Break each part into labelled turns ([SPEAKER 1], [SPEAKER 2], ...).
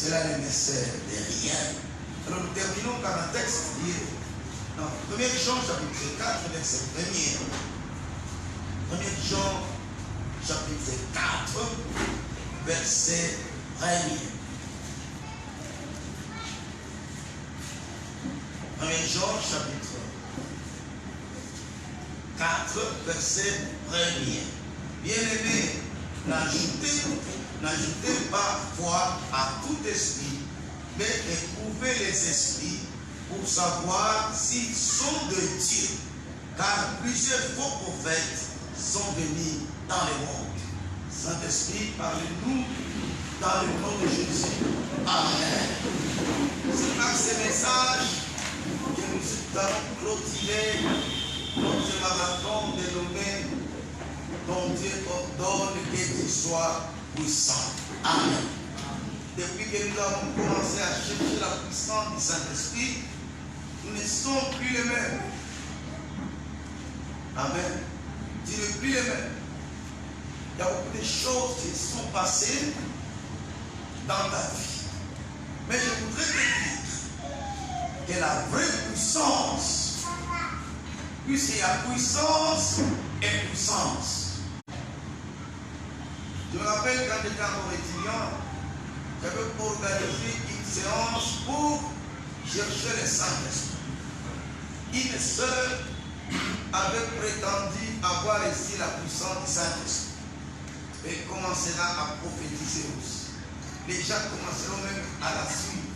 [SPEAKER 1] cela ne me sert de rien. Alors nous terminons par un texte qui est dans 1 Jean chapitre 4, verset 1er. 1 Jean chapitre 4, verset 1er. 1 Jean chapitre 4, verset 1er. Bien-aimés, n'ajoutez pas foi à tout esprit, mais éprouvez les esprits pour savoir s'ils sont de Dieu, car plusieurs faux prophètes sont venus dans le monde. Saint-Esprit, parlez-nous dans le nom de Jésus. Amen. C'est par ces messages que nous allons clôturer notre marathon dénommé dont Dieu ordonne que tu sois puissant. Amen. Depuis que nous avons commencé à chercher la puissance du Saint-Esprit, nous ne sommes plus les mêmes. Amen. Tu n'es plus les mêmes. Il y a beaucoup de choses qui sont passées dans ta vie. Mais je voudrais te dire que la vraie puissance, puisqu'il y a puissance et puissance. Je me rappelle quand j'étais encore étudiant, j'avais organisé une séance pour chercher le Saint-Esprit. Une sœur avait prétendu avoir ici la puissance du Saint-Esprit. Et commencera à prophétiser aussi. Les gens commenceront même à la suivre.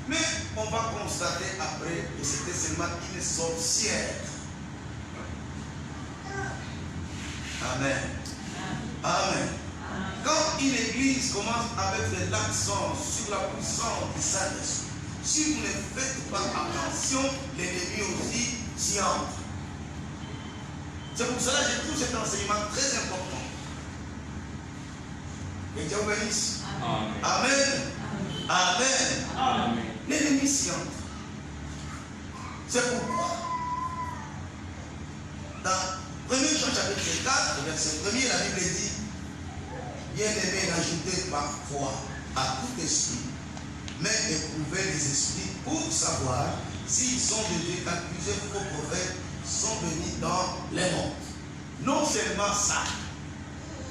[SPEAKER 1] Mais on va constater après que c'était seulement une sorcière. Amen. Amen. Quand une église commence avec de l'accent sur la puissance du Saint-Esprit, si vous ne faites pas attention, l'ennemi aussi s'y entre. C'est pour cela que je trouve cet enseignement très important. Que Dieu vous bénisse. Amen. Amen. Amen. Amen. L'ennemi s'y entre. C'est pourquoi dans 1 Jean chapitre 4, verset 1er, la Bible dit: bien-aimés, n'ajoutez pas foi à tout esprit, mais éprouvez les esprits pour savoir s'ils sont de Dieu, car plusieurs faux prophètes sont venus dans les mondes. Non seulement ça,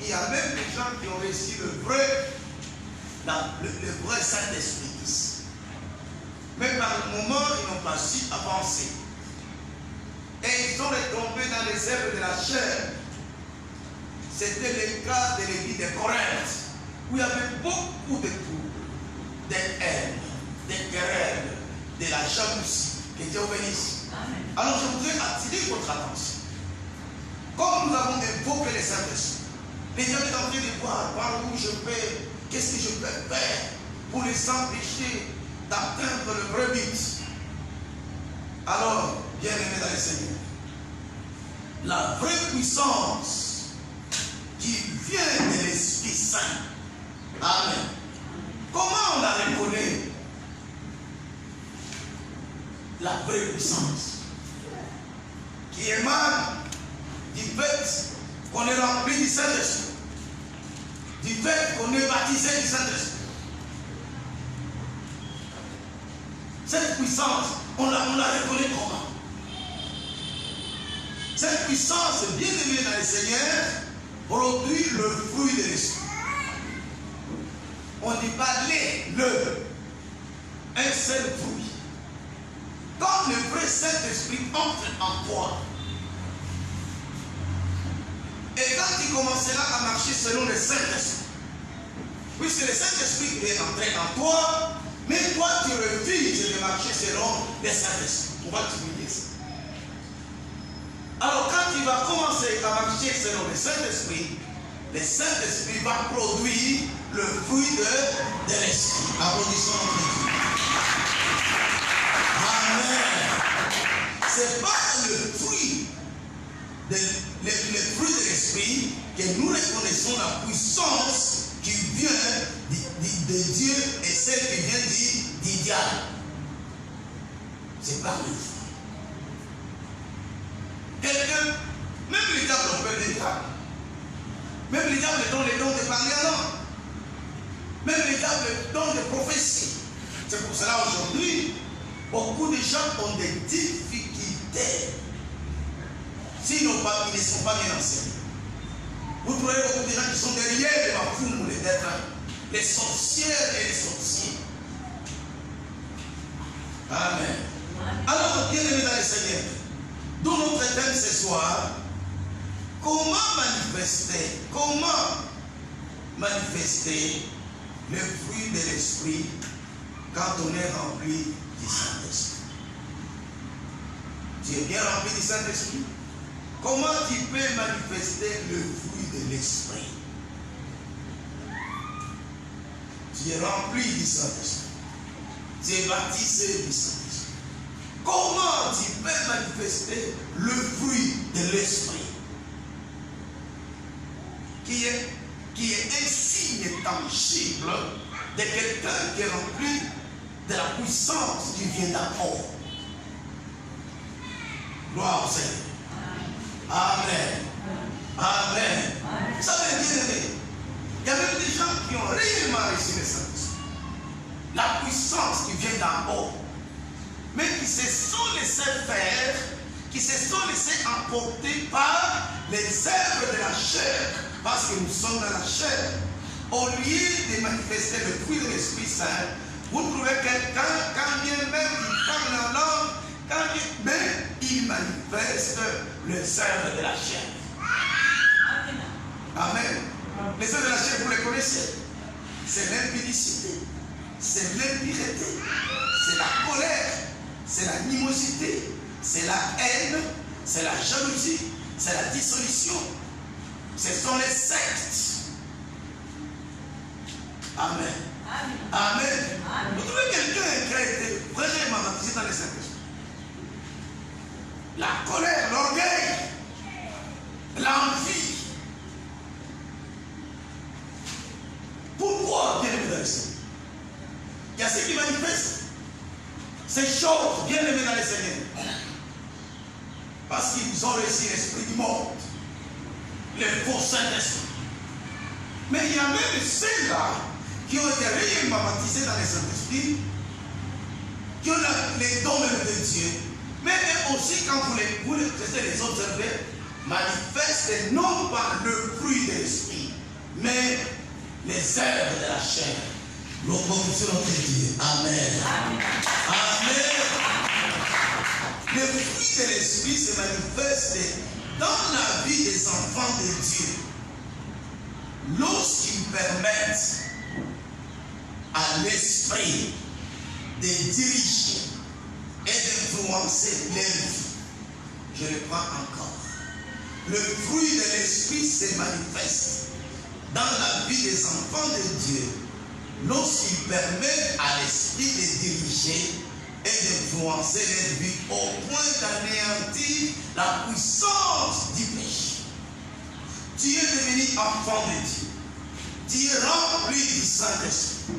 [SPEAKER 1] il y a même des gens qui ont reçu le vrai Saint-Esprit ici. Mais par le moment, ils n'ont pas su avancer. Et ils sont retombés dans les œuvres de la chair. C'était le cas de l'église de Corinthe, où il y avait beaucoup de troubles, de haine, de querelles, de la jalousie. Que Dieu vous bénisse. Amen. Alors je voudrais attirer votre attention. Comme nous avons invoqué les Saint-Esprit, les gens sont en train de voir par où je vais, qu'est-ce que je peux faire pour les empêcher d'atteindre le vrai but. Alors, bien-aimés dans le Seigneur, la vraie puissance qui vient de l'Esprit Saint. Amen. Comment on la reconnaît? La vraie puissance qui émane du fait qu'on est rempli du Saint-Esprit, du fait qu'on est baptisé du Saint-Esprit. Cette puissance, on la reconnaît comment? Cette puissance, bien aimée dans le Seigneur, produit le fruit de l'esprit. On dit pas un seul fruit. Quand le vrai Saint-Esprit entre en toi, et quand tu commenceras à marcher selon le Saint-Esprit, puisque le Saint-Esprit est entré en toi, mais toi tu refuses de marcher selon le Saint-Esprit. On va t'oublier ça. Alors quand tu vas commencer à marcher selon le Saint-Esprit va produire le fruit de l'Esprit. Applaudissons notre Dieu. Amen. Ce n'est pas le fruit de l'Esprit que nous reconnaissons la puissance qui vient de Dieu et celle qui vient du diable. C'est pas le fruit. Quelqu'un, même les diables ont peur des diables. Même les diables ont les dons de parler à l'homme. Même les diables a le don de prophétie. C'est pour cela aujourd'hui, beaucoup de gens ont des difficultés. S'ils ne sont pas bien enseignés. Vous trouvez beaucoup de gens qui sont derrière les mafoum, les sorcières et les sorciers. Amen. Alors, bien aimé dans le Seigneur, d'où notre thème ce soir, comment manifester le fruit de l'esprit quand on est rempli du Saint-Esprit. Tu es bien rempli du Saint-Esprit? Comment tu peux manifester le fruit de l'esprit? Tu es rempli du Saint-Esprit. Tu es baptisé du Saint-Esprit. Comment tu peux manifester le fruit de l'esprit? Qui est un signe tangible de quelqu'un qui est rempli de la puissance qui vient d'en haut. Gloire au Seigneur. Amen. Amen. Vous savez, bien aimé, il y a même des gens qui ont réellement reçu le Saint-Esprit. La puissance qui vient d'en haut. Mais qui se sont laissés faire, qui se sont laissés emporter par les œuvres de la chair. Parce que nous sommes dans la chair. Au lieu de manifester le fruit de l'Esprit Saint, vous trouvez quelqu'un, quand bien même il parle en langue, quand bien même il manifeste les œuvres de la chair. Amen. Les œuvres de la chair, vous les connaissez. C'est l'impudicité, c'est l'impureté, c'est la colère, c'est l'animosité, c'est la haine, c'est la jalousie, c'est la dissolution. Ce sont les sectes. Amen. Amen. Vous trouvez quelqu'un qui a été vraiment baptisé dans les Saint-Esprit? La colère, l'orgueil, l'envie. Pourquoi bien aimé dans le Seigneur? Il y a ceux qui manifestent ces choses bien aimées dans le Seigneur. Parce qu'ils ont reçu l'esprit du monde. Le faux Saint-Esprit. Mais il y a même ceux-là qui ont été réellement baptisés dans le Saint-Esprit, qui ont les dons de Dieu. Mais aussi, quand vous les observez, manifestent non pas le fruit de l'esprit, mais les œuvres de la chair. Gloire sur notre Dieu. Amen. Amen. Le fruit de l'esprit se manifeste dans la vie des enfants de Dieu, lorsqu'ils permettent à l'esprit de diriger et d'influencer leur vie. Je le prends encore. Le fruit de l'esprit se manifeste dans la vie des enfants de Dieu, lorsqu'ils permettent à l'esprit de diriger et d'influencer leur vie au point d'anéantir la puissance du péché. Tu es devenu enfant de Dieu. Tu es rempli du Saint-Esprit.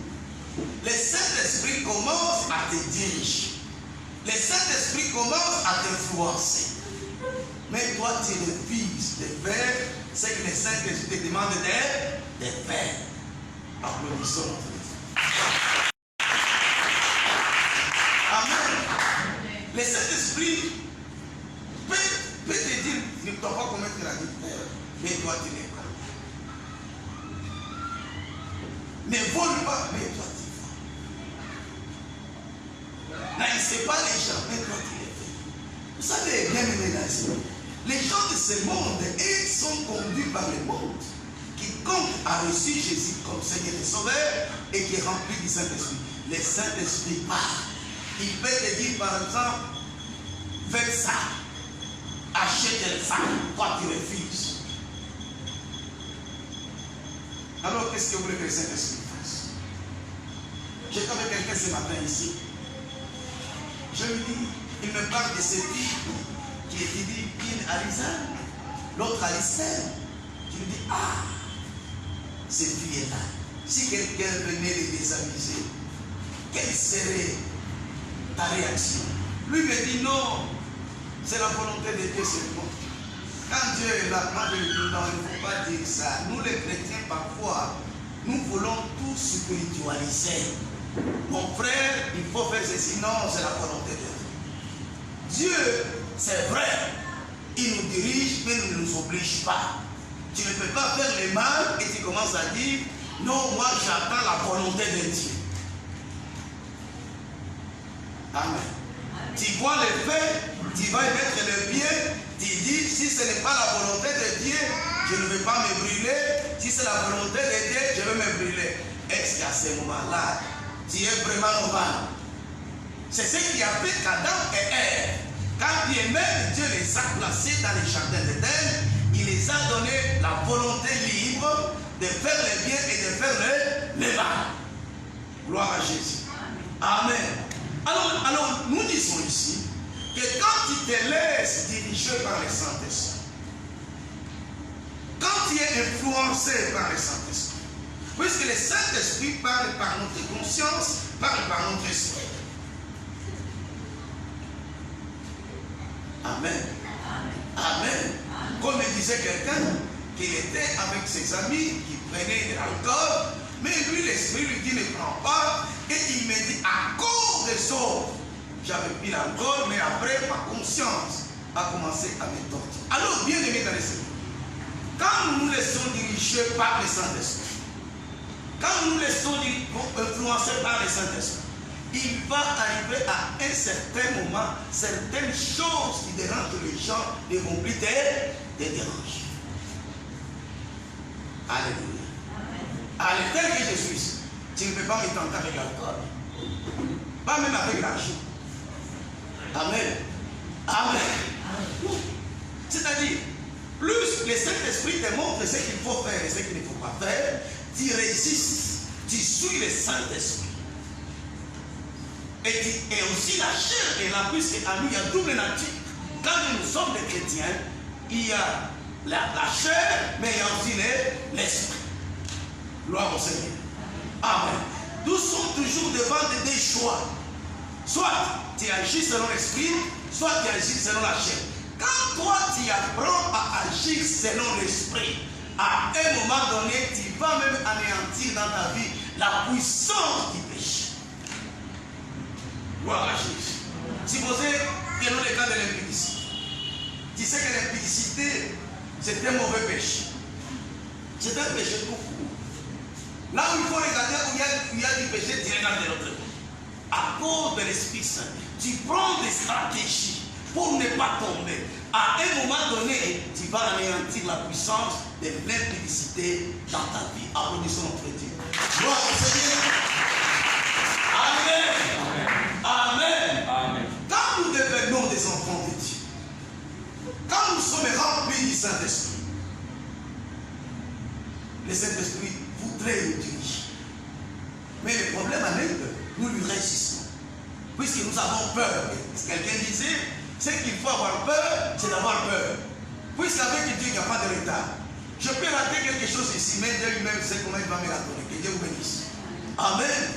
[SPEAKER 1] Le Saint-Esprit commence à te diriger. Le Saint-Esprit commence à t'influencer. Mais toi, tu refuses de faire ce que le Saint-Esprit te demande de faire. Applaudissons notre Dieu. Amen. Le Saint-Esprit peut te dire, tu ne dois pas commettre la vie, mais toi tu l'es comme. Ne vole pas, mais toi tu voles. N'haïssez pas les gens, mais toi tu les fais. Vous savez, bien aimé dans le Seigneur, les gens de ce monde, ils sont conduits par le monde. Quiconque a reçu Jésus comme Seigneur et Sauveur et qui est rempli du Saint-Esprit, le Saint-Esprit part. Il peut te dire par exemple, fais ça, achète ça, toi tu refuses. Alors qu'est-ce que vous voulez que le Saint-Esprit fasse? J'étais avec quelqu'un ce matin ici. Je lui dis, il me parle de cette fille qui étudie une à l'Israël, l'autre à l'Israël. Je lui dis, ah, cette fille est là. Si quelqu'un venait les désamuser, quelle serait ta réaction? Lui me dit non, c'est la volonté de Dieu seulement. Quand Dieu est là, moi je lui dis non, il ne faut pas dire ça. Nous les chrétiens parfois, nous voulons tout spiritualiser. Mon frère, il faut faire ceci. Non, c'est la volonté de Dieu. Dieu, c'est vrai, il nous dirige, mais il ne nous oblige pas. Tu ne peux pas faire le mal et tu commences à dire, non, moi j'attends la volonté de Dieu. Amen. Tu vois les faits, tu vas y mettre le pied, tu dis, si ce n'est pas la volonté de Dieu, je ne vais pas me brûler. Si c'est la volonté de Dieu, je vais me brûler. Est-ce qu'à ce moment-là, tu es vraiment normal? C'est ce qui a fait qu'Adam et Ève, quand bien même Dieu les a placés dans les jardins d'Éden, il les a donné la volonté libre de faire le bien et de faire le mal. Gloire à Jésus. Amen. Alors, nous disons ici que quand tu te laisses diriger par le Saint-Esprit, quand tu es influencé par le Saint-Esprit, puisque le Saint-Esprit parle par notre conscience, parle par notre esprit. Amen. Amen. Comme disait quelqu'un, qu'il était avec ses amis qui prenaient de l'alcool, mais lui, l'esprit lui dit ne prends pas, et il me dit à cause des autres, j'avais pris l'alcool, mais après ma conscience a commencé à me torturer. Alors, bien aimé dans les Seigneurs, quand nous nous laissons diriger par le Saint-Esprit, quand nous nous laissons influencer par le Saint-Esprit, il va arriver à un certain moment, certaines choses qui dérangent les gens ne vont plus te déranger. Alléluia. Allez, tel que je suis, tu ne peux pas me tenter avec l'alcool. Pas même avec l'argent. Amen. Amen. C'est-à-dire, plus le Saint-Esprit te montre ce qu'il faut faire et ce qu'il ne faut pas faire, tu résistes, tu suis le Saint-Esprit. Et aussi la chair est là, puisque à nous il y a double nature. Quand nous sommes des chrétiens, il y a la chair, mais il y a aussi l'esprit. Gloire au Seigneur. Amen. Nous sommes toujours devant des choix. Soit tu agis selon l'esprit, soit tu agis selon la chair. Quand toi tu apprends à agir selon l'esprit, à un moment donné, tu vas même anéantir dans ta vie la puissance du péché. Gloire à Jésus. Supposez que nous le cas de l'impudicité. Tu sais que l'impudicité, c'est un mauvais péché. C'est un péché beaucoup. Là où il faut regarder où il y a du péché, tu regardes de l'autre côté. À cause de l'Esprit Saint, tu prends des stratégies pour ne pas tomber. À un moment donné, tu vas anéantir la puissance de l'impudicité dans ta vie. Applaudissons notre Dieu. Gloire au Seigneur. Amen. Amen. Amen. Quand nous devenons des enfants de Dieu, quand nous sommes remplis du Saint-Esprit, le Saint-Esprit voudrait nous diriger. Mais le problème avec eux, nous lui résistons. Puisque nous avons peur. Quelqu'un disait, ce qu'il faut avoir peur, c'est d'avoir peur. Puisqu'avec Dieu, il n'y a pas de retard. Je peux rater quelque chose ici, mais Dieu lui-même sait comment il va me la donner. Que Dieu vous bénisse. Amen.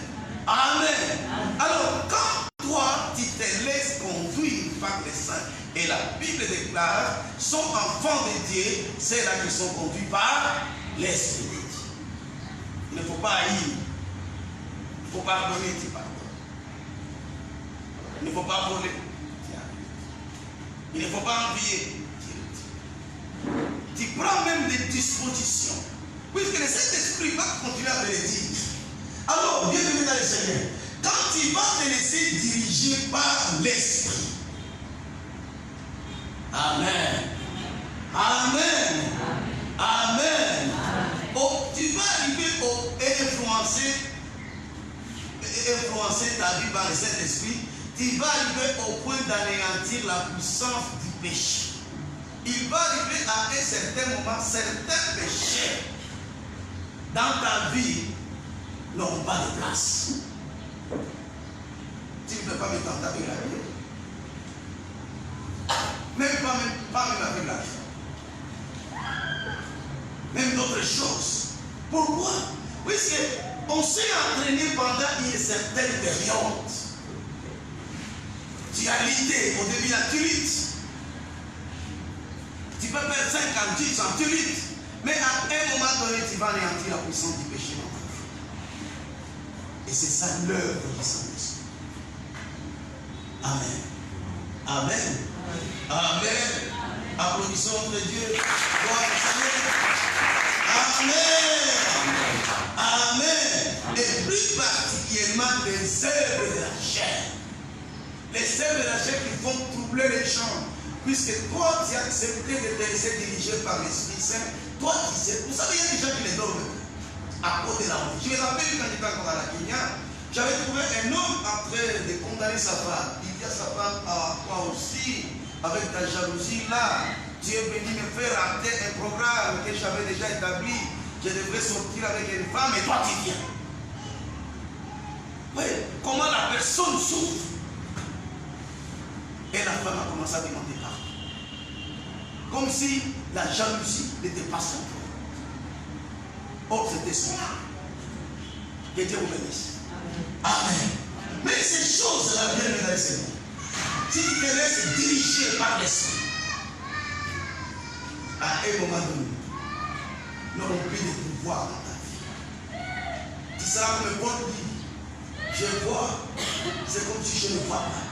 [SPEAKER 1] Amen. Alors, quand toi, tu te laisses conduire par les saints, et la Bible déclare, sont enfants de Dieu, c'est là qui sont conduits par l'Esprit de Dieu. Il ne faut pas haïr. Il faut pardonner, tu pardonnes. Il ne faut pas voler. Il ne faut pas envier. Tu prends même des dispositions. Puisque le Saint-Esprit va continuer à te le dire. Alors, bienvenue dans le Seigneur. Quand tu vas te laisser diriger par l'Esprit. Amen. Amen. Amen. Oh, tu vas arriver à influencer ta vie par le Saint-Esprit. Tu vas arriver au point d'anéantir la puissance du péché. Il va arriver à un certain moment, certains péchés dans ta vie n'ont pas de place. Tu ne peux pas me tenter avec la vie. Même pas avec la vie. Même d'autres choses. Pourquoi? Puisqu'on s'est entraîné pendant une certaine période. Tu as l'idée, au début, tu luttes. Tu peux faire 5 ans, 10 ans, tu luttes. Mais à un moment donné, tu vas anéantir la puissance du péché dans ta vie. Et c'est ça l'œuvre du Saint-Esprit. Amen. Amen. Amen. Applaudissons notre Dieu. Gloire au Seigneur. Amen. Amen. Et plus particulièrement les œuvres de la chair. Les œuvres de la chair qui font troubler les gens. Puisque toi, tu as accepté de te laisser diriger par l'Esprit Saint. Toi, tu sais. Vous savez, il y a des gens qui les dorment à cause de la honte. Je me rappelle quand j'étais encore à la Kenya, j'avais trouvé un homme en train de condamner sa femme. Il dit à sa femme, ah, toi aussi, avec ta jalousie là, tu es venu me faire rater un programme que j'avais déjà établi. Je devrais sortir avec une femme et toi tu viens. Oui, comment la personne souffre. Et la femme a commencé à demander pardon. Comme si la jalousie n'était pas son problème. Or, c'était son âme. Que Dieu vous bénisse. Amen. Mais ces choses-là, bien mesdames et messieurs, si tu te laisses diriger par l'esprit, à un moment donné, nous n'aurons plus de pouvoir dans ta vie. Tu seras comme Paul dit, je vois, c'est comme si je ne vois pas.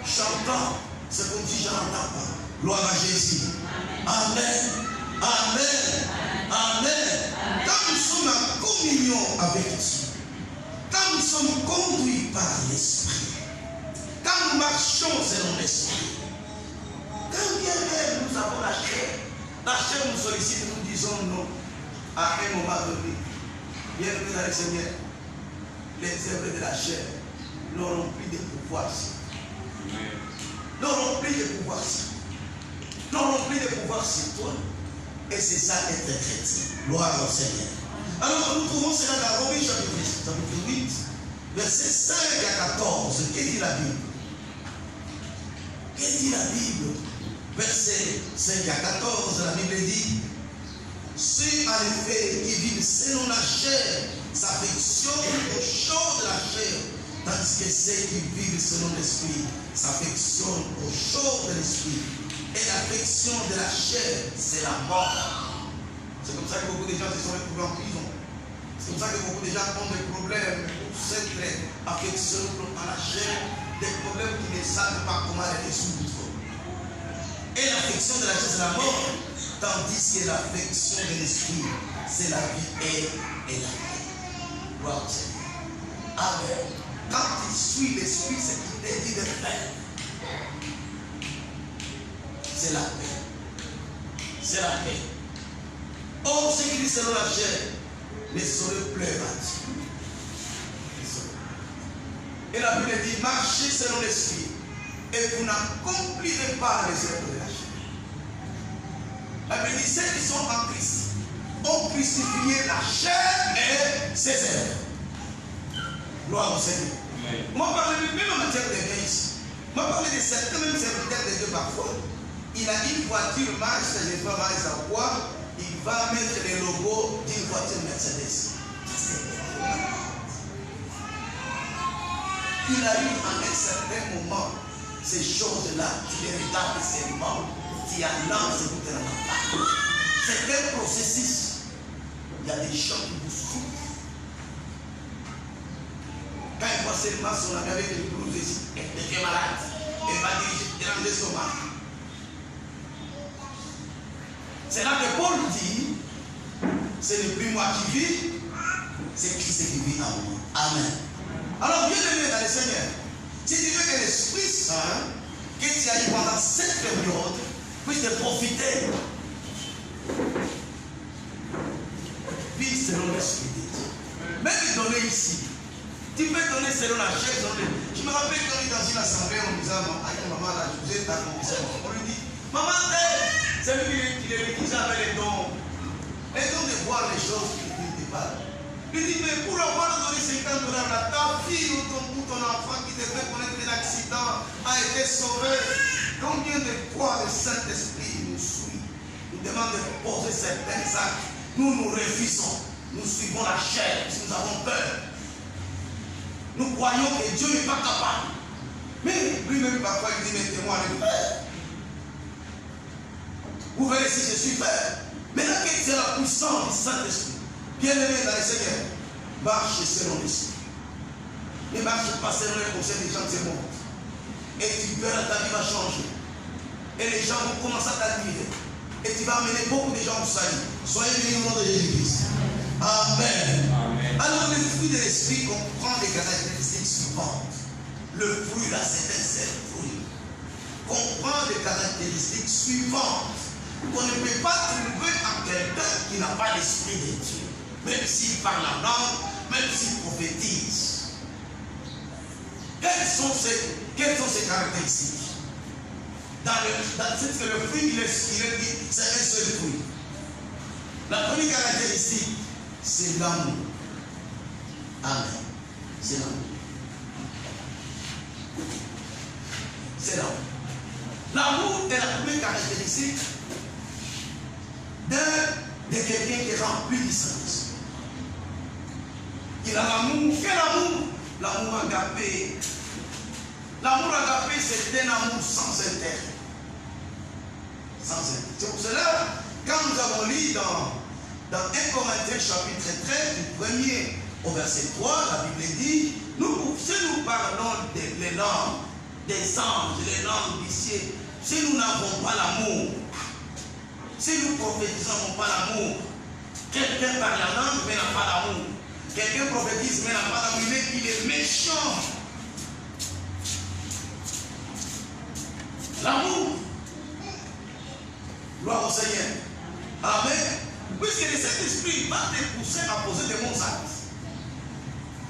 [SPEAKER 1] J'entends, c'est comme si je n'entends pas. Gloire à Jésus. Amen. Amen. Amen. Quand nous sommes en communion avec Dieu, quand nous sommes conduits par l'Esprit, quand nous marchons selon l'Esprit, quand bien même nous avons la chair nous sollicite, nous disons non à un moment donné. Bien aimé dans le Seigneur, les œuvres de la chair n'auront plus de pouvoir. N'auront plus de pouvoir. N'auront plus de pouvoir sur toi. Et c'est ça être chrétien. Gloire au Seigneur. Alors nous trouvons cela dans Romains chapitre 8, versets 5 à 14. Que dit la Bible? Que dit la Bible? Verset 5 à 14, la Bible dit: ceux en effet qui vivent selon la chair s'affectionnent aux choses de la chair, tandis que ceux qui vivent selon l'esprit s'affectionnent aux choses de l'esprit. Et l'affection de la chair, c'est la mort. C'est comme ça que beaucoup de gens se sont retrouvés en prison. C'est comme ça que beaucoup de gens ont des problèmes pour s'être affectionnés à la chair, des problèmes qui ne savent pas comment les résoudre. Et l'affection de la chair, c'est la mort, tandis que l'affection de l'esprit, c'est la vie et la paix. Gloire au Seigneur. Amen. Quand tu suis l'esprit, c'est qu'il te dit de faire. C'est la paix. C'est la paix. Or, ceux qui vivent selon la chair ne sauraient plaire à Dieu. Et la Bible dit: marchez selon l'esprit, et vous n'accomplirez pas les œuvres de la chair. La Bible dit: ceux qui sont en Christ ont crucifié la chair et ses œuvres. Gloire au Seigneur. Moi, parle même en matière de grâce. Moi, parle de certains, même serviteurs de Dieu parfois. Il a une voiture marche, je ne sais pas à quoi, il va mettre le logo d'une voiture Mercedes. Il a eu en un certain moment ces choses-là, tu les regardes seulement, tu as lancé tout un. C'est un processus. Il y a des gens qui vous souffrent. Quand il voit seulement son ami avec une blouse ici, elle devient malade, elle va diriger dans l'estomac. C'est là que Paul dit: ce n'est plus moi qui vis, c'est Christ qui vit en moi. Amen. Alors, bien aimé dans le Seigneur, si tu veux que l'Esprit Saint, que tu as eu pendant cette période, puisse te profiter, vis selon l'Esprit de Dieu. Même donner ici, tu peux donner selon la chair. Je me rappelle qu'on est dans une assemblée, on disait à une maman, là, je vous ai accompli. On lui dit: maman, c'est lui qui les disait avec les dons. Les dons de voir les choses qui ne parlent. Il dit: mais pour avoir donné $50 à ta fille ou ton enfant qui devait connaître un accident a été sauvé, combien de fois le Saint-Esprit nous suit, nous demande de poser certains actes. Nous nous refusons. Nous suivons la chair parce que nous avons peur. Nous croyons que Dieu n'est pas capable. Mais lui-même parfois il dit: mettez-moi le père. Vous verrez si je suis père. Maintenant que c'est la puissance du Saint-Esprit, bien aimé dans le Seigneur, marchez selon l'Esprit. Ne marche pas selon les conseils des gens de ce monde. Et tu verras, ta vie va changer. Et les gens vont commencer à t'admirer. Et tu vas amener beaucoup de gens au salut. Soyez bénis au nom de Jésus-Christ. Amen. Amen. Alors, le fruit de l'esprit comprend des caractéristiques suivantes. Le fruit, là, c'est un seul fruit. Comprend des caractéristiques suivantes. On ne peut pas trouver en quelqu'un qui n'a pas l'esprit de Dieu. Même s'il parle en langue, même s'il prophétise. Quelles sont ces caractéristiques? C'est que le fruit, il est dit, c'est un seul fruit. La première caractéristique, c'est l'amour. Amen. C'est l'amour. C'est l'amour. L'amour est la première caractéristique de quelqu'un qui est rempli du Saint-Esprit. Il a l'amour. Quel amour? L'amour agapé. L'amour agapé, c'est un amour sans intérêt. Sans intérêt. C'est pour cela, quand nous avons lu dans 1 Corinthiens chapitre 13, du 1er au verset 3, la Bible dit, si nous parlons des langues, des anges, les langues du ciel, si nous n'avons pas l'amour, si nous prophétisons pas l'amour, quelqu'un parle la langue mais n'a pas l'amour. Quelqu'un prophétise mais n'a pas l'amour, il est méchant. L'amour. Gloire au Seigneur. Amen. Puisque le Saint-Esprit va te pousser à poser des bons actes.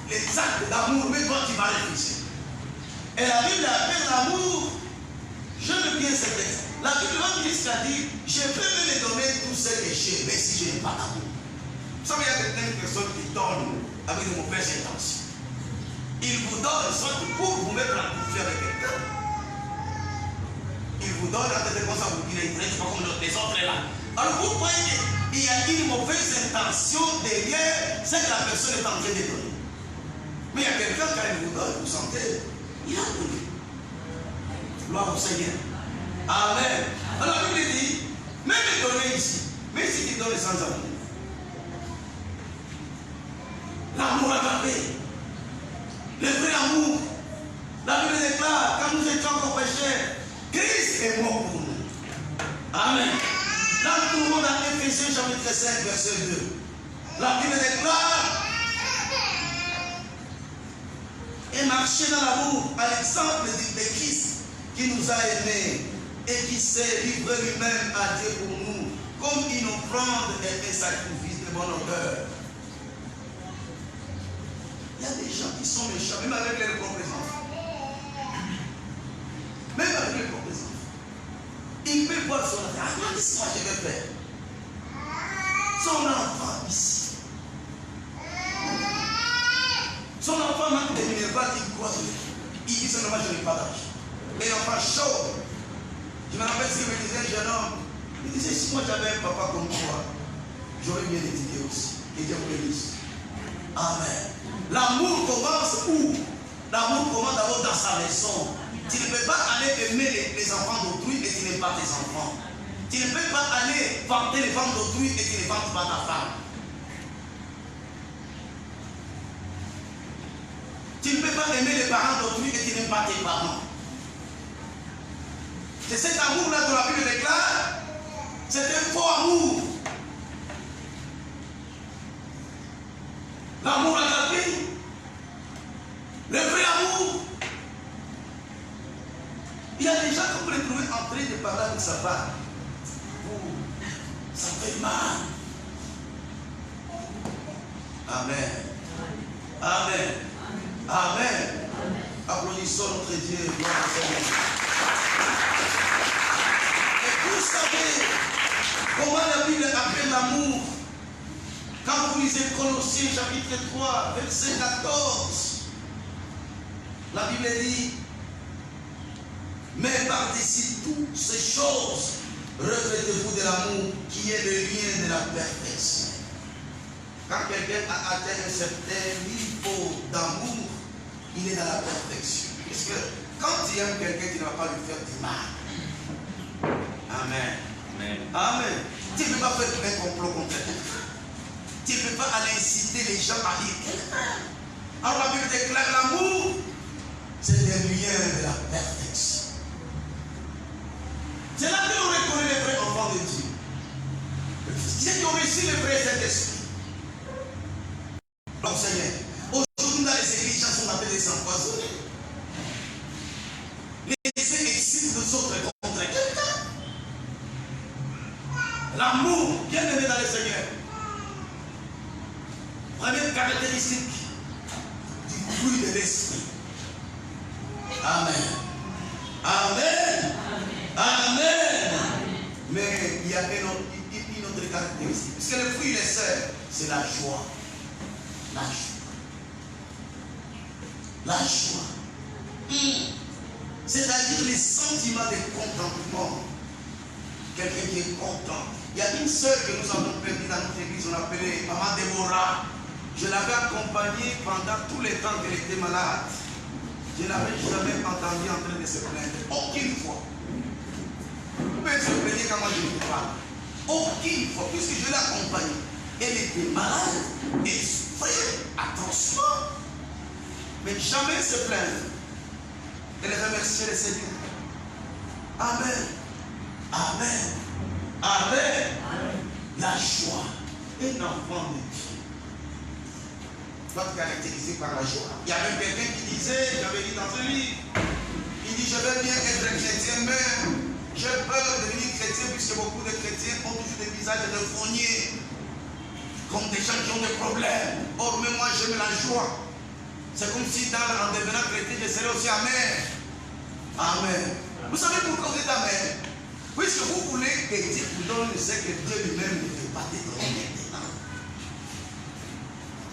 [SPEAKER 1] Les actes d'amour, mais toi tu vas réfléchir. Et la Bible appelle l'amour, je veux bien ce texte. La Bible va jusqu'à dire, je peux me donner tout ce que j'ai, mais si je n'ai pas d'amour. Vous savez, il y a certaines personnes qui donnent avec de mauvaises intentions. Ils vous donnent soit pour vous mettre en conflit avec quelqu'un. Ils vous donnent à tête comme ça, vous direz, c'est pas comme les autres là. Alors vous croyez qu'il y a une mauvaise intention derrière ce que la personne est en train de donner. Mais il y a quelqu'un quand il vous donne, vous sentez, il a donné. Gloire au Seigneur. Amen. Alors la Bible dit, même donner ici, mais si tu donnes sans amour. L'amour agapé. Le vrai amour. La Bible déclare, quand nous étions encore pécheurs, Christ est mort pour nous. Amen. Là, nous trouvons dans Éphésiens chapitre 5, verset 2. La Bible déclare, et marcher dans l'amour, à l'exemple de Christ qui nous a aimés et qui s'est livré lui-même à Dieu pour nous, comme une offrande et un sacrifice de bonne odeur. Il y a des gens qui sont méchants, même avec leurs propres enfants. Même avec leurs propres enfants. Il peut voir son enfant. Ah, qu'est-ce que moi je vais faire? Son enfant ici. Son enfant manque de minéral, il croit. Il dit seulement je n'ai pas d'argent. Et l'enfant chaud. Je me rappelle ce que me disait un jeune homme. Il disait si moi j'avais un papa comme toi, j'aurais bien étudié aussi. Et Dieu vous bénisse. Amen. L'amour commence où? L'amour commence d'abord dans sa maison. Tu ne peux pas aller aimer les enfants d'autrui et tu n'aimes pas tes enfants. Tu ne peux pas aller vanter les femmes d'autrui et tu ne vantes pas ta femme. Tu ne peux pas aimer les parents d'autrui et tu n'aimes pas tes parents. C'est cet amour-là que la Bible déclare. C'est un faux amour. L'amour agapé. Le vrai amour. Il y a des gens que vous les trouvez en train de parler avec sa femme. Ça fait mal. Amen. Amen. Amen. Applaudissons notre Dieu. Gloire au Seigneur. Et vous savez comment la Bible appelle l'amour. Quand vous lisez Colossiens chapitre 3, verset 14, la Bible dit, mais par-dessus toutes ces choses, revêtez-vous de l'amour qui est le lien de la perfection. Quand quelqu'un a atteint un certain niveau d'amour, il est dans la perfection. Parce que quand tu aimes quelqu'un, tu ne vas pas lui faire du mal. Amen. Amen. Amen. Tu ne peux pas faire un complot contre quelqu'un. Tu ne peux pas aller inciter les gens à lire quelqu'un. Alors la Bible déclare l'amour, c'est le lien de la perfection. C'est là que l'on reconnaît les vrais enfants de Dieu. C'est qui ont reçu le vrai Saint-Esprit. Donc Seigneur, aujourd'hui dans les églises, les gens sont appelés des empoisonnés. Les excitent nous autres contre quelqu'un. L'amour, bien aimé dans le Seigneur. Première caractéristique du fruit de l'esprit. Amen. Amen. Amen. Mais il y a une autre caractéristique. Parce que le fruit des sœurs, c'est la joie. La joie. La joie. C'est-à-dire les sentiments de contentement. Quelqu'un qui est content. Il y a une sœur que nous avons perdue dans notre église, on l'appelait Maman Déborah. Je l'avais accompagnée pendant tout le temps qu'elle était malade. Je ne l'avais jamais entendue en train de se plaindre. Aucune fois. Vous pouvez se plaindre quand moi je ne peux pas. Aucune fois. Puisque je l'ai accompagnée. Elle était malade. Elle souffrait atrocement. Mais jamais se plaindre. Elle remerciait le Seigneur. Amen. Amen. Amen. La joie. Un enfant de Dieu doit être caractérisé par la joie. Il y a même quelqu'un qui disait, j'avais lu dans un livre, il dit, je veux bien être chrétien, mais j'ai peur de devenir chrétien puisque beaucoup de chrétiens ont toujours des visages de fourniers, comme des gens qui ont des problèmes. Or, mais moi, j'aime la joie. C'est comme si en devenant chrétien, je serais aussi amer. Amen. Vous savez pourquoi vous êtes amer? Puisque vous voulez que Dieu vous donne ce que Dieu lui-même ne peut pas te donner maintenant.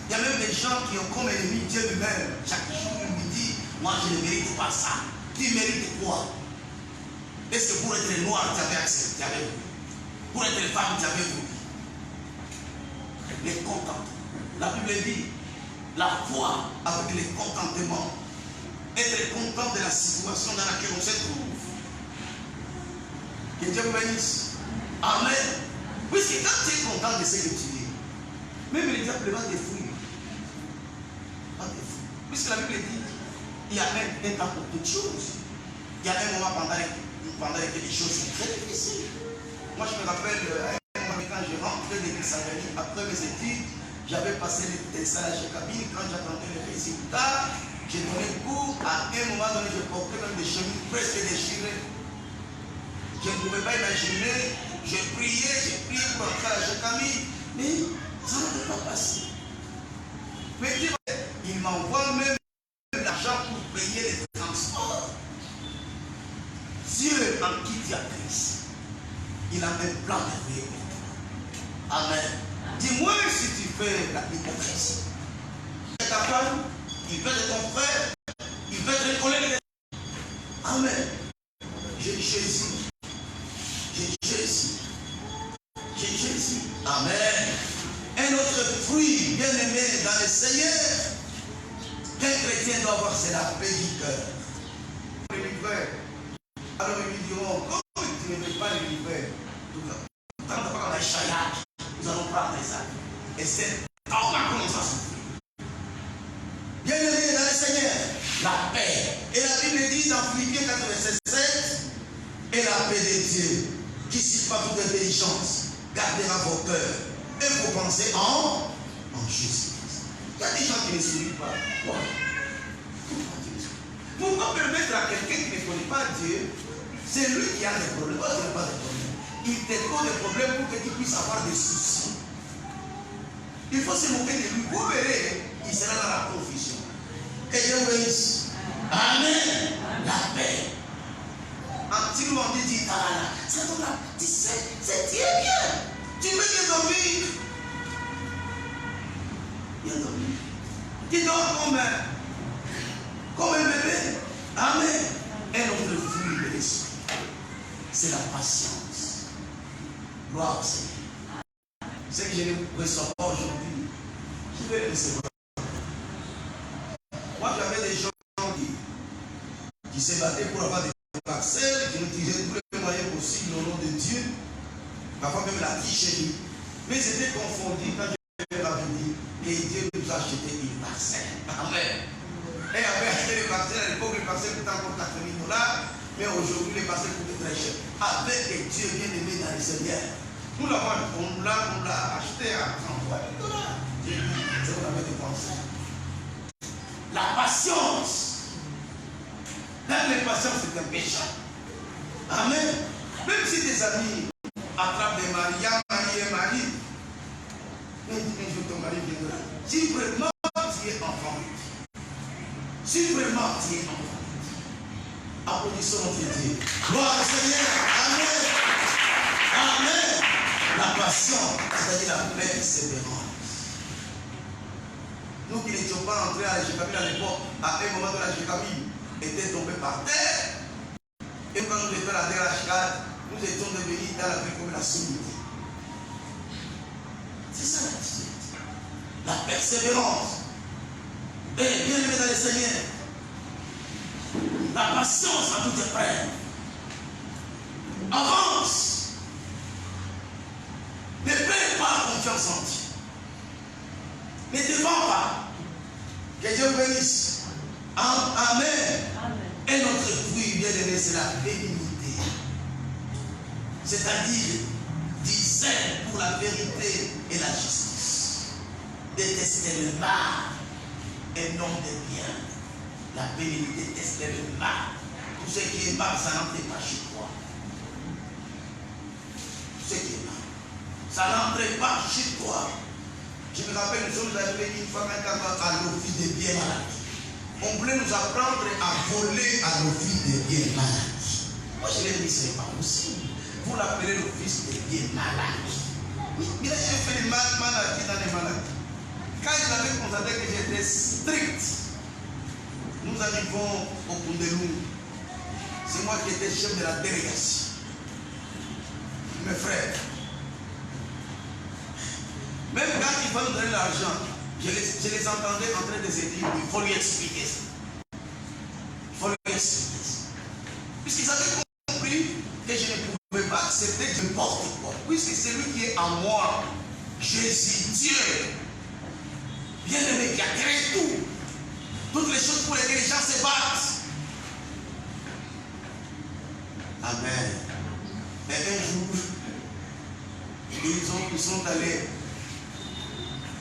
[SPEAKER 1] Il y a même des gens qui ont comme ennemi Dieu lui-même. Chaque jour, il lui dit, moi je ne mérite pas ça. Tu mérites quoi? Est-ce que pour être noir, tu avais accepté avec vous? Pour être femme, tu avais voulu? Les contentements. La Bible dit, la foi avec les contentements. Être content de la situation dans laquelle on se trouve. Que Dieu vous bénisse. Amen. Puisque quand tu es content de ce que tu es, même les diables vont te fuir. Puisque la Bible dit, il y a un temps pour toutes choses. Il y a un moment pendant lequel les choses sont très difficiles. Moi je me rappelle, quand je rentrais de l'église Saint-Denis, après mes études, j'avais passé les stages à cabine. Quand j'attendais les résultats, j'ai donné cours. À un moment donné, je portais même des chemises presque déchirées. Je ne pouvais pas imaginer, j'ai prié pour entrer à la Jacamie, mais ça ne peut pas passer. Mais il m'envoie même l'argent pour payer les transports. Dieu en qui tu as Christ, il a un plan de vie pour toi. Amen. Dis-moi si tu fais la hypocrisie. Ta femme, il veut être ton frère, il veut être collègue. Amen. J'ai Jésus. J'ai Jésus. J'ai Jésus. Amen. Un autre fruit bien aimé dans le Seigneur qu'un chrétien doit avoir, c'est la paix du cœur. Alors ils lui diront, comment tu ne veux pas le livrer? Quand on parle de Chaya, nous allons prendre ça. Et c'est on va commencer à souffrir. Bien aimé dans le Seigneur, la paix. Et la Bible dit dans Philippiens 4, verset 7, et la paix de Dieu, qui surpasse toute intelligence, gardera vos cœurs et vos pensées en Jésus. Il y a des gens qui ne sourient pas. Pourquoi? Pourquoi permettre à quelqu'un qui ne connaît pas Dieu, c'est lui qui a des problèmes, moi je n'ai pas de problème. Il te cause des problèmes pour que tu puisses avoir des soucis. Il faut se moquer de lui. Vous verrez, il sera dans la confusion. Que Dieu vous bénisse. Amen. La paix. Un petit moment dit, ça tombe là. Tu sais, c'est bien. Tu veux bien dormir. Bien dormir. Tu dors comme un bébé. Amen. Un autre fruit de l'esprit, c'est la patience. Gloire au Seigneur. Ce que je ne reçois pas aujourd'hui, je vais le recevoir. Moi, j'avais des gens qui se battaient pour avoir des parcelles, qui utilisaient tous les moyens possibles au nom de Dieu, parfois même la tricherie. Mais c'était confondu quand je leur avais dit que Dieu nous a acheté une parcelle. parcelle. Amen. Et avait acheté les parcelles, à l'époque, les parcelles coûtaient encore 4 000 $, mais aujourd'hui, les parcelles coûtent très cher. Avec les dieux bien-aimés dans le Seigneur, nous l'a acheté à 33 000 $. C'est ce qu'on avait dépensé. La patience. Dans les patiences, c'est un péché. Amen. Même si des amis attrapent des maris, il y a mari et mari. Mais un jour ton mari viendra. Si vraiment tu es enfant, si vraiment tu es enfant, applaudissons notre Dieu. Gloire au Seigneur. Amen. Amen. La patience, c'est-à-dire la persévérance. Nous qui n'étions pas entrés à la Jécamine à l'époque, à un moment de la Jécamine était tombé par terre. Et quand nous étions à la terre à Chicade, nous étions devenus dans la vie comme la sommité. C'est ça l'attitude. La persévérance. Et bien aimé dans le Seigneur. La patience à toute épreuve. Avance. Ne perds pas confiance en Dieu. Ne te vends pas. Que Dieu bénisse. Amen. Amen. Et notre fruit, bien aimé, c'est la bénignité. C'est-à-dire, discerner pour la vérité et la justice. Détester le mal et non le bien. La bénignité, détester le mal. Tout ce qui est mal, ça n'entre pas chez toi. Tout ce qui est mal, ça n'entre pas chez toi. Je me rappelle, nous sommes arrivés une fois à l'office des biens maladies. On voulait nous apprendre à voler à l'office des biens maladies. Moi, je l'ai dit, ce n'est pas possible. Vous l'appelez l'office des biens maladies. Mais là, j'ai fait des maladies dans les maladies. Quand ils avaient constaté que j'étais strict, nous arrivons au Koundelou. C'est moi qui étais chef de la délégation. Mes frères. Même quand il va nous donner l'argent, je les entendais en train de se dire, il faut lui expliquer ça. Il faut lui expliquer ça. Puisqu'ils avaient compris que je ne pouvais pas accepter n'importe quoi. Puisque c'est lui qui est en moi, Jésus, Dieu, bien-aimé, qui a créé tout. Toutes les choses pour lesquelles les gens se battent. Amen. Et un jour, ils sont allés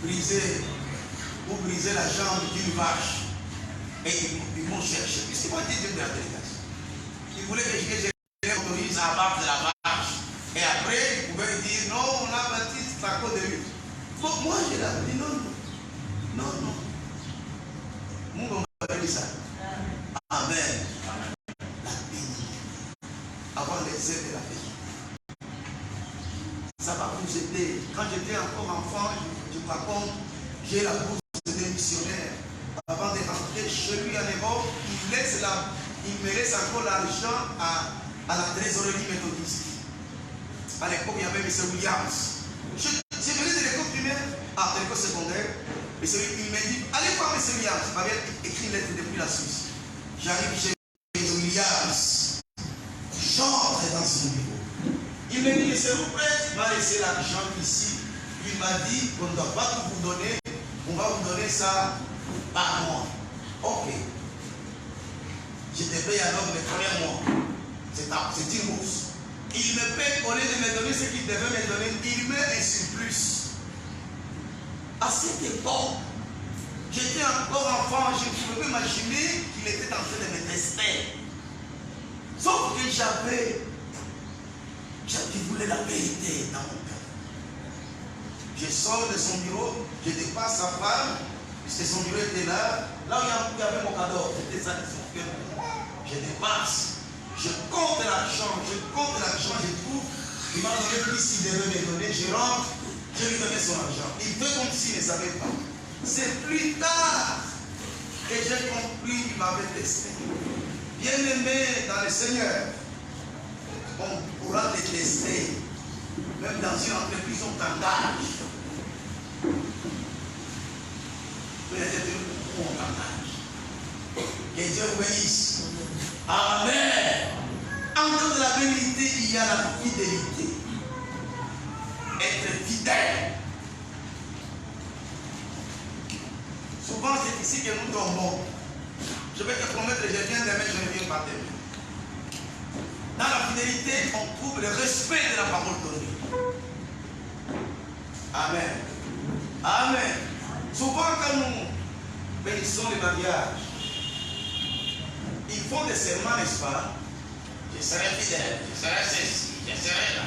[SPEAKER 1] briser la jambe d'une vache. Et ils m'ont cherché. Puisque moi, j'étais de la délégation. Ils voulaient que je les autorise à abattre de la vache. Et après, ils pouvaient dire non, on a bâti à cause de lui. Bon, moi, je leur ai dit non. Nous, on va dire ça. Amen. La béni. Avant les aides de la béni. Ça va vous aider. Quand j'étais encore enfant, je me raconte, j'ai la bourse de missionnaire. Avant de rentrer chez lui à l'époque, il me laisse encore l'argent à la trésorerie méthodiste. À l'époque, il y avait M. Williams. Je venais de l'école primaire, de l'école secondaire. Il m'a dit, allez voir M. Williams. Il m'avait écrit une lettre depuis la Suisse. J'arrive chez M. Williams. J'entre dans son bureau. Il m'a dit, s'il vous plaît, il m'a laissé l'argent ici. Il m'a dit qu'on ne doit pas tout vous donner, on va vous donner ça par mois. Ok. Je te paye alors les premiers mois. C'est une bourse. Il me paye, au lieu de me donner ce qu'il devait me donner, il met un surplus. À cette époque, j'étais encore enfant, je ne pouvais pas imaginer qu'il était en train de me tester. Sauf que je voulais la vérité dans mon cœur. Je sors de son bureau, je dépasse sa femme, puisque son bureau était là où il y avait mon cadeau, c'était ça de son cœur. Je dépasse, je compte l'argent, je trouve, il m'a donné plus qu'il devait me donner, je rentre, je lui donnais son argent. Il fait comme s'il ne savait pas. C'est plus tard que j'ai compris qu'il m'avait testé. Bien-aimé dans le Seigneur, on pourra te tester, même dans une entreprise, on t'engage. Peut-être on t'engage. Que Dieu vous bénisse. Amen. En dehors de la vérité, il y a la fidélité. Être fidèle. Souvent, c'est ici que nous tombons. Je vais te promettre que je viens demain, je ne viens pas demain. Dans la fidélité, on trouve le respect de la parole donnée. Amen. Amen. Souvent, quand nous bénissons les mariages, ils font des serments, n'est-ce pas? Je serai fidèle, je serai ceci, je serai là.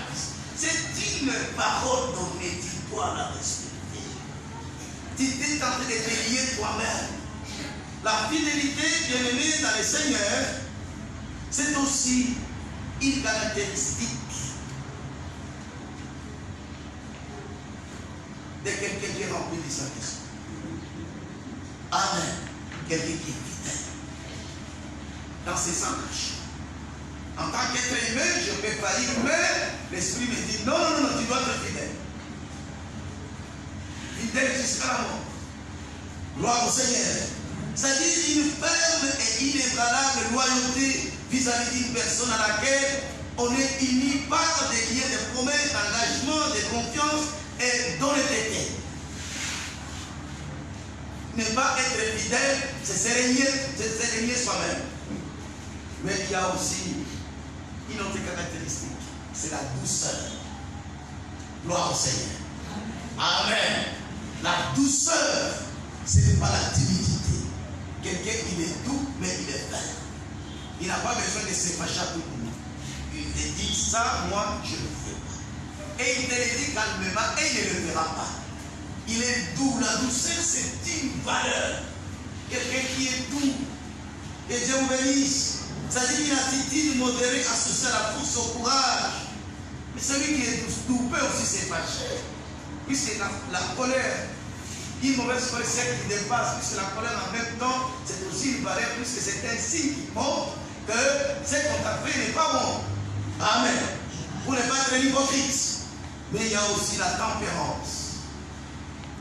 [SPEAKER 1] C'est une parole donnée, tu dois la respecter. Tu es en train de te lier toi-même. La fidélité, bien-aimée dans le Seigneur, c'est aussi une caractéristique de quelqu'un qui est rempli de Saint-Esprit. Amen. Quelqu'un qui est fidèle. Dans ses engagements. En tant qu'être humain, je peux faillir, mais l'Esprit me dit non, non, non, tu dois être fidèle. Fidèle jusqu'à la mort. Gloire au Seigneur. C'est-à-dire une ferme et inébranlable loyauté vis-à-vis d'une personne à laquelle on est uni par des liens de promesses, d'engagement, de confiance et d'honnêteté. Ne pas être fidèle, c'est se régner soi-même. Mais il y a aussi une autre caractéristique, c'est la douceur. Gloire au Seigneur. Amen. La douceur, ce n'est pas la timidité. Quelqu'un qui est doux, mais il est ferme. Il n'a pas besoin de se fâcher à tout le monde. Il te dit ça, moi, je ne le fais pas. Et il te le dit calmement et il ne le fera pas. Il est doux. La douceur, c'est une valeur. Quelqu'un qui est doux. Et Dieu vous bénisse. C'est-à-dire une attitude modérée associée à la force, au courage. Mais celui qui est doux peut aussi se fâcher. Puisque la colère, une mauvaise colère, celle qui dépasse, puisque la colère en même temps, c'est aussi une valeur, puisque c'est un signe qui montre que ce qu'on t'a fait n'est pas bon. Amen. Pour ne pas être hypocrite. Mais il y a aussi la tempérance.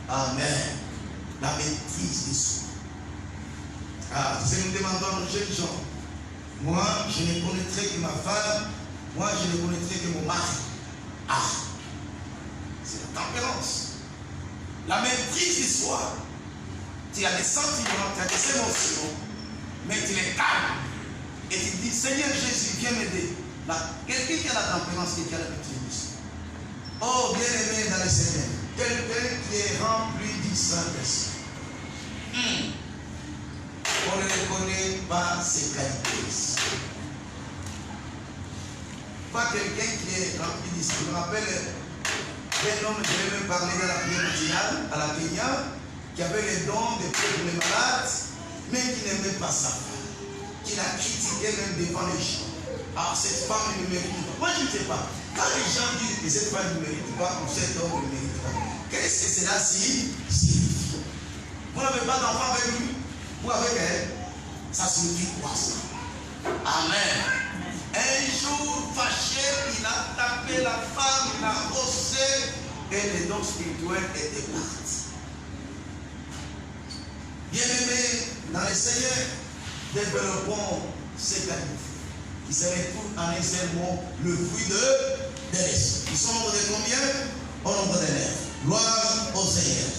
[SPEAKER 1] Amen. La maîtrise de soi. Ah, si nous demandons à nos jeunes gens, moi, je ne connaîtrai que ma femme, moi, je ne connaîtrai que mon mari. Ah, c'est la tempérance. La maîtrise de soi. Tu as des sentiments, tu as des émotions, mais tu les calmes. Et tu dis, Seigneur Jésus, viens m'aider. Quelqu'un qui a la tempérance, qui a la maîtrise de soi. Oh, bien-aimé dans le Seigneur, quelqu'un qui est rempli du Saint-Esprit. On ne reconnaît pas ses qualités. Pas quelqu'un qui est rempli du Saint-Esprit. Je me rappelle un homme, je vais même parler dans la prière matinale, à la Kenya, qui avait le don de prier pour les malades, mais qui n'aimait pas sa femme, qui l'a critiqué même devant les gens. Ah, cette femme ne mérite pas. Moi, je ne sais pas. Quand les gens disent que cette femme ne mérite pas, ou cet homme ne mérite pas, qu'est-ce que cela signifie? Vous n'avez pas d'enfant avec lui, ou avec elle? Ça signifie quoi ça? Amen. Un jour fâché, il a tapé la femme, il a rossé, et les dons spirituels étaient partis. Bien-aimés dans le Seigneur, développons ces qualités qui se retrouvent en un seul mot, le fruit de l'esprit. Ils sont au nombre de combien? Au nombre de 9. Gloire au Seigneur.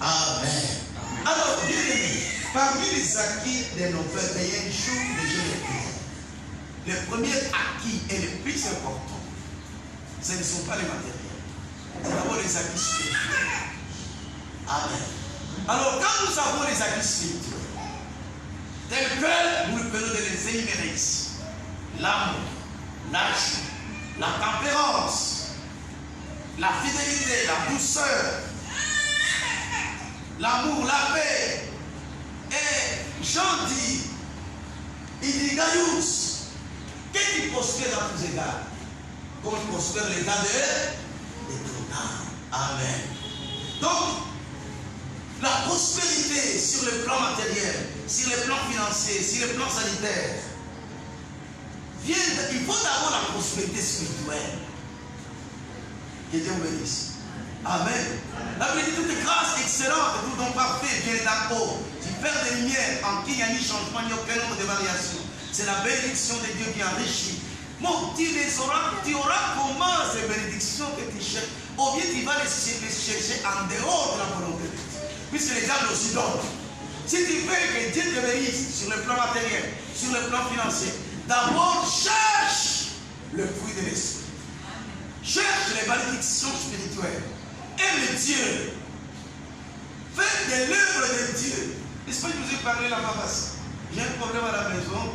[SPEAKER 1] Amen. Alors, bien-aimés, parmi les acquis de nos frères, il y a une chose que je vais dire. Le premier acquis et le plus important, ce ne sont pas les matériels. C'est d'abord les acquis spirituels. Amen. Alors, quand nous avons les acquis spirituels, tels que nous venons de les énumérer ici, l'amour, la joie, la tempérance, la fidélité, la douceur, l'amour, la paix, et Jean dit, il dit Gaius, qu'est-ce qui prospère à tous égards? Comme prospère l'état de l'âme. Amen. Donc, la prospérité sur le plan matériel, sur le plan financier, sur le plan sanitaire, il faut d'abord la prospérité spirituelle. Que Dieu vous bénisse. Amen. La Bible dit toute grâce excellente, tout don parfait vient d'en haut. Du Père des Lumières, en qui il n'y a ni changement, ni aucun nombre de variations. C'est la bénédiction de Dieu qui enrichit. Mon tu auras comment ces bénédictions que tu cherches? Ou bien tu vas les chercher en dehors de la volonté de Dieu. puisque les diables aussi donnent. Si tu veux que Dieu te bénisse sur le plan matériel, sur le plan financier, d'abord cherche le fruit de l'esprit. Cherche les bénédictions spirituelles. Aime Dieu. Fais de l'œuvre de Dieu. Est-ce que je vous ai parlé là-bas? J'ai un problème à la maison.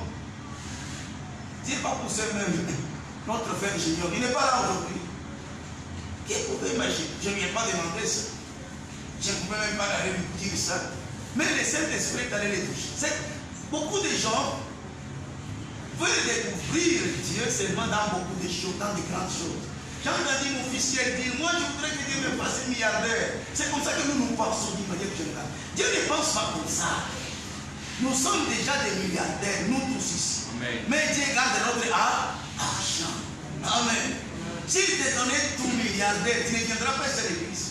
[SPEAKER 1] Dieu n'est pas poussé même. Notre frère Junior, il n'est pas là aujourd'hui. Qui pouvait imaginer? Je ne lui ai pas demandé ça. Je ne pouvais même pas aller lui dire ça. Mais le Saint-Esprit est allé les toucher. Beaucoup de gens veulent découvrir Dieu seulement dans beaucoup de choses, dans de grandes choses. J'ai entendu mon fils hier dire, moi je voudrais que Dieu me fasse milliardaire. C'est comme ça que nous pensons d'une manière générale. Dieu ne pense pas comme ça. Nous sommes déjà des milliardaires, nous tous ici. Amen. Mais Dieu garde notre argent. Amen. S'il te donnait tout milliardaire, tu ne viendras pas ici à l'église.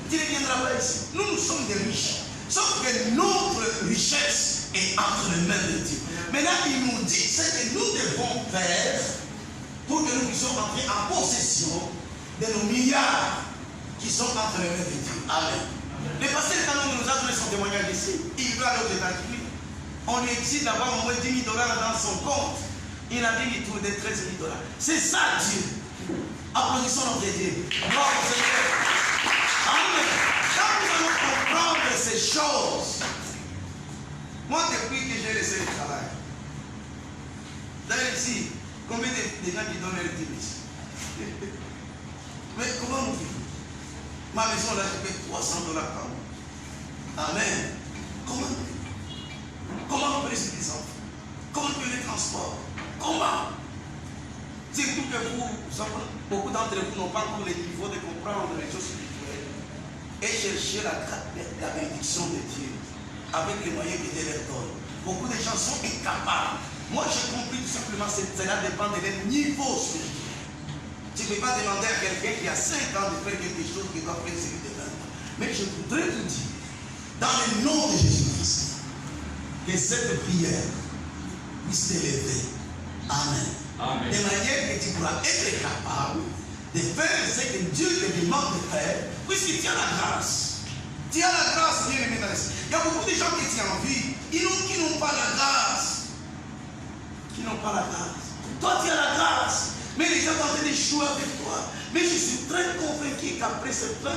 [SPEAKER 1] Tu ne viendras pas ici. Nous sommes des riches. Sauf que notre richesse est entre les mains de Dieu. Maintenant, il nous dit ce que nous devons faire pour que nous puissions entrer en possession de nos milliards qui sont entre les mains de Dieu. Amen. Le pasteur Canon nous a donné son témoignage ici. Il va aller aux États-Unis. On lui dit d'avoir au moins 10 000 $ dans son compte. Il a dit qu'il trouvait 13 000 $. C'est ça Dieu. Applaudissons notre Dieu. Gloire au Seigneur. Amen. Quand nous allons comprendre ces choses, moi depuis que j'ai laissé le travail, d'ailleurs ici, combien de gens qui donnent leur dîme ici? Mais comment nous vivons? Ma maison là, je paye 300 $ par mois. Amen. Comment nous vivons? Comment on peut laisser les enfants? Comment on peut les transports? Comment? Surtout que beaucoup d'entre vous n'ont pas encore le niveau de comprendre les choses spirituelles et chercher la bénédiction de Dieu avec les moyens que Dieu leur donne. Beaucoup de gens sont incapables. Moi, j'ai compris tout simplement que cela dépend de leur niveau spirituel. Tu ne peux pas demander à quelqu'un qui a 5 ans de faire quelque chose qui doit faire celui de 20 ans. Mais je voudrais vous dire, dans le nom de Jésus-Christ, que cette prière puisse t'élever. Amen. Amen. De manière que tu pourras être capable de faire ce que Dieu te demande de faire, puisque tu as la grâce. Tu as la grâce, bien aimé dans l'esprit. Il y a beaucoup de gens qui t'envient, qui n'ont pas la grâce. Qui n'ont pas la grâce. Toi, tu as la grâce. Mais les gens sont en train de jouer avec toi. Mais je suis très convaincu qu'après ces 21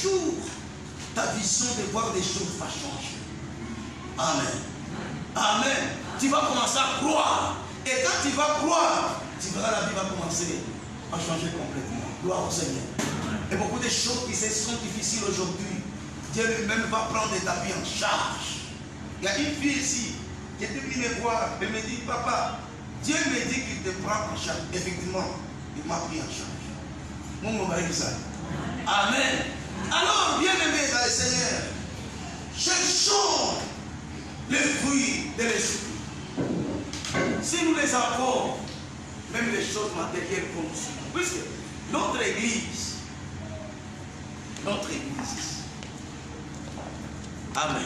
[SPEAKER 1] jours, ta vision de voir des choses va changer. Amen. Amen. Tu vas commencer à croire. Et quand tu vas croire, tu verras la vie va commencer à changer complètement. Gloire au Seigneur. Et beaucoup de choses qui sont difficiles aujourd'hui, Dieu lui-même va prendre ta vie en charge. Il y a une fille ici qui était venue me voir. Elle me dit, papa, Dieu me dit qu'il te prend en charge. Effectivement, il m'a pris en charge. Mon mari dit ça. Amen. Alors, bien aimé dans le Seigneur, cherchons les fruits de l'esprit. Si nous les avons, même les choses matérielles vont nous suivre. Puisque notre église, Amen.